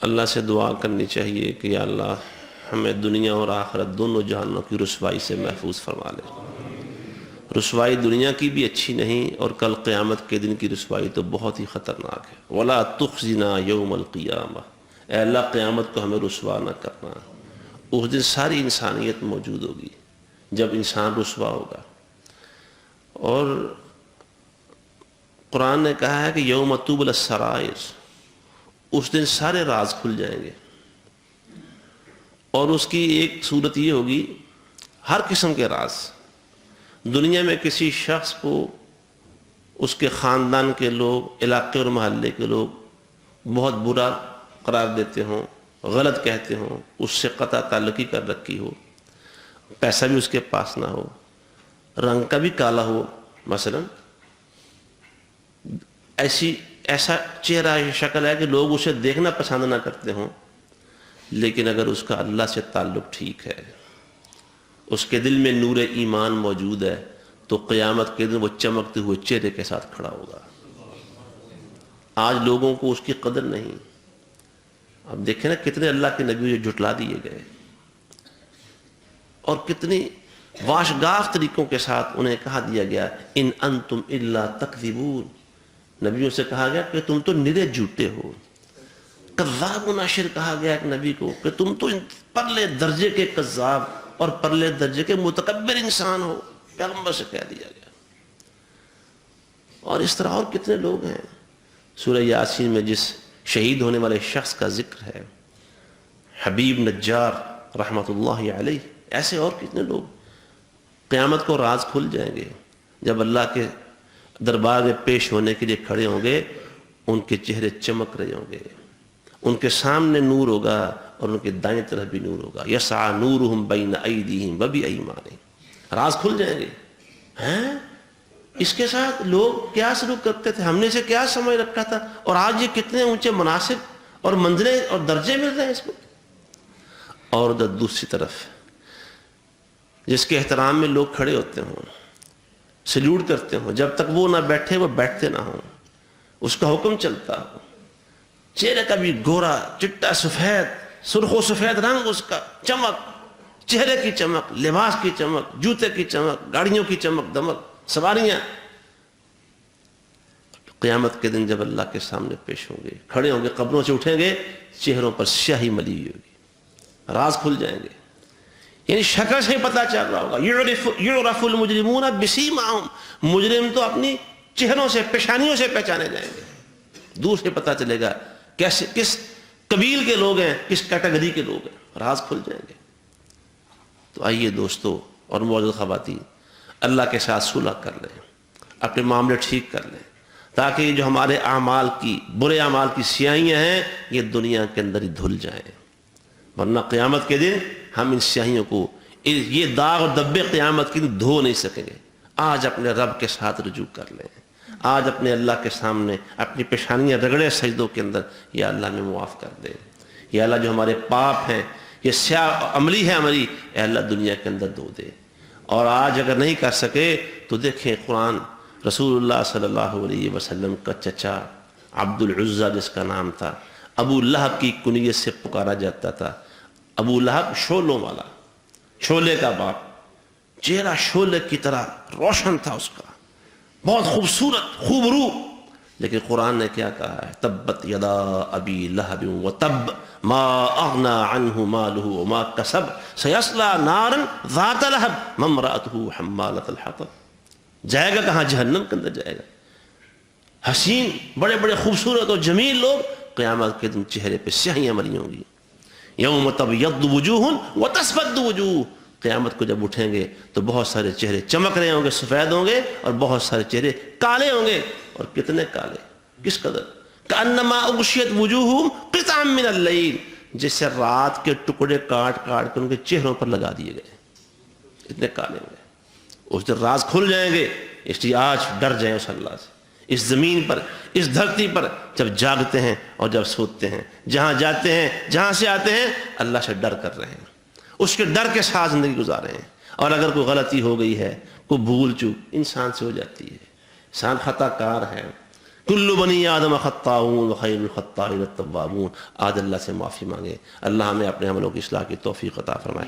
اللہ سے دعا کرنی چاہیے کہ یا اللہ ہمیں دنیا اور آخرت دونوں جہانوں کی رسوائی سے محفوظ فرما لے۔ رسوائی دنیا کی بھی اچھی نہیں، اور کل قیامت کے دن کی رسوائی تو بہت ہی خطرناک ہے۔ وَلَا تُخْزِنَا يَوْمَ الْقِيَامَةِ، اے اللہ قیامت کو ہمیں رسوا نہ کرنا۔ اس دن ساری انسانیت موجود ہوگی جب انسان رسوا ہوگا، اور قرآن نے کہا ہے کہ یوم تبلی السرائر، اس دن سارے راز کھل جائیں گے، اور اس کی ایک صورت یہ ہوگی ہر قسم کے راز۔ دنیا میں کسی شخص کو اس کے خاندان کے لوگ، علاقے اور محلے کے لوگ بہت برا قرار دیتے ہوں، غلط کہتے ہوں، اس سے قطع تعلقی کر رکھی ہو، پیسہ بھی اس کے پاس نہ ہو، رنگ کا بھی کالا ہو مثلا، ایسا چہرہ شکل ہے کہ لوگ اسے دیکھنا پسند نہ کرتے ہوں، لیکن اگر اس کا اللہ سے تعلق ٹھیک ہے، اس کے دل میں نور ایمان موجود ہے، تو قیامت کے دن وہ چمکتے ہوئے چہرے کے ساتھ کھڑا ہوگا۔ آج لوگوں کو اس کی قدر نہیں۔ اب دیکھیں نا کتنے اللہ کے نبی جھٹلا دیے گئے، اور کتنی واشگاف طریقوں کے ساتھ انہیں کہا دیا گیا ان انتم الا تکذبون۔ نبیوں سے کہا گیا کہ تم تو نرے جھوٹے ہو۔ کذاب و ناشر کہا گیا ایک نبی کو کہ تم تو پرلے درجے کے کذاب اور پرلے درجے کے متکبر انسان ہو، پیغمبر سے کہہ دیا گیا۔ اور اس طرح اور کتنے لوگ ہیں۔ سورہ یاسین میں جس شہید ہونے والے شخص کا ذکر ہے، حبیب نجار رحمۃ اللہ علیہ، ایسے اور کتنے لوگ قیامت کو راز کھل جائیں گے جب اللہ کے دربار میں پیش ہونے کے لیے کھڑے ہوں گے۔ ان کے چہرے چمک رہے ہوں گے، ان کے سامنے نور ہوگا اور ان کے دائیں طرف بھی نور ہوگا۔ یسعی نورہم بین ایدیہم وبایمانہم، راز کھل جائیں گے۔ ہیں اس کے ساتھ لوگ کیا سلوک کرتے تھے، ہم نے اسے کیا سمجھ رکھا تھا، اور آج یہ کتنے اونچے مناصب اور منزلیں اور درجے مل رہے ہیں اس کو۔ اور دوسری طرف جس کے احترام میں لوگ کھڑے ہوتے ہوں، سلیوٹ کرتے ہوں، جب تک وہ نہ بیٹھے وہ بیٹھتے نہ ہوں، اس کا حکم چلتا ہو، چہرے کا بھی گورا چٹا سفید، سرخ و سفید رنگ، اس کا چمک، چہرے کی چمک، لباس کی چمک، جوتے کی چمک، گاڑیوں کی چمک دمک، سواریاں۔ قیامت کے دن جب اللہ کے سامنے پیش ہوں گے، کھڑے ہوں گے، قبروں سے اٹھیں گے، چہروں پر سیاہی ملی ہوئی ہوگی، راز کھل جائیں گے۔ یعنی شکل سے پتہ چل رہا ہوگا، یعرف المجرمون بسیماہم، مجرم تو اپنی چہروں سے، پیشانیوں سے پہچانے جائیں گے، دور سے پتہ چلے گا کیسے، کس قبیل کے لوگ ہیں، کس کیٹیگری کے لوگ ہیں، راز کھل جائیں گے۔ تو آئیے دوستو اور معزز خواتین، اللہ کے ساتھ صلح کر لیں، اپنے معاملے ٹھیک کر لیں، تاکہ یہ جو ہمارے اعمال کی، برے اعمال کی سیاہیاں ہیں، یہ دنیا کے اندر ہی دھل جائیں، ورنہ قیامت کے دن ہم ان سیاہیوں کو، یہ داغ اور دبے قیامت کے دن دھو نہیں سکیں گے۔ آج اپنے رب کے ساتھ رجوع کر لیں، آج اپنے اللہ کے سامنے اپنی پیشانیاں رگڑے سجدوں کے اندر، یا اللہ میں معاف کر دے، یا اللہ جو ہمارے پاپ ہیں، یہ سیاہ عملی ہے ہماری، اے اللہ دنیا کے اندر دھو دے۔ اور آج اگر نہیں کر سکے تو دیکھیں قرآن، رسول اللہ صلی اللہ علیہ وسلم کا چچا عبد العزہ جس کا نام تھا، ابو لہب کی کنیت سے پکارا جاتا تھا۔ ابو لہب شعلوں والا، شعلے کا باپ، چہرہ شعلے کی طرح روشن تھا اس کا، بہت خوبصورت، خوبرو، لیکن قرآن نے کیا کہا ہے، تبت یدا ابی لہب وتب ما اغنى عنہ مالہ وما کسب سیصلی نارا ذات لہب وامرأتہ حمالۃ الحطب۔ جائے گا کہاں؟ جہنم کے اندر جائے گا۔ حسین، بڑے بڑے خوبصورت اور جمیل لوگ قیامت کے دن چہرے پہ سیاہیاں ملی ہوں گی۔ یوم تبیض وجوہ وتسود وجوہ، قیامت کو جب اٹھیں گے تو بہت سارے چہرے چمک رہے ہوں گے، سفید ہوں گے، اور بہت سارے چہرے کالے ہوں گے۔ اور کتنے کالے، کس قدر، کأنما اغشیت وجوہہم قطعا من اللیل، جیسے رات کے ٹکڑے کاٹ کاٹ کر ان کے چہروں پر لگا دیے گئے، اتنے کالے ہوں گے۔ اس دن راز کھل جائیں گے، اس لیے آج ڈر جائیں اس اللہ سے، اس زمین پر، اس دھرتی پر، جب جاگتے ہیں اور جب سوتے ہیں، جہاں جاتے ہیں، جہاں سے آتے ہیں، اللہ سے ڈر کر رہے ہیں، اس کے ڈر کے ساتھ زندگی گزارے ہیں۔ اور اگر کوئی غلطی ہو گئی ہے، کوئی بھول چوک انسان سے ہو جاتی ہے، انسان خطا کار ہے، کل بنی آدم خطاؤون وخیر الخطائین التوابون. آج اللہ سے معافی مانگے، اللہ ہمیں اپنے عملوں کی اصلاح کی توفیق عطا فرمائے.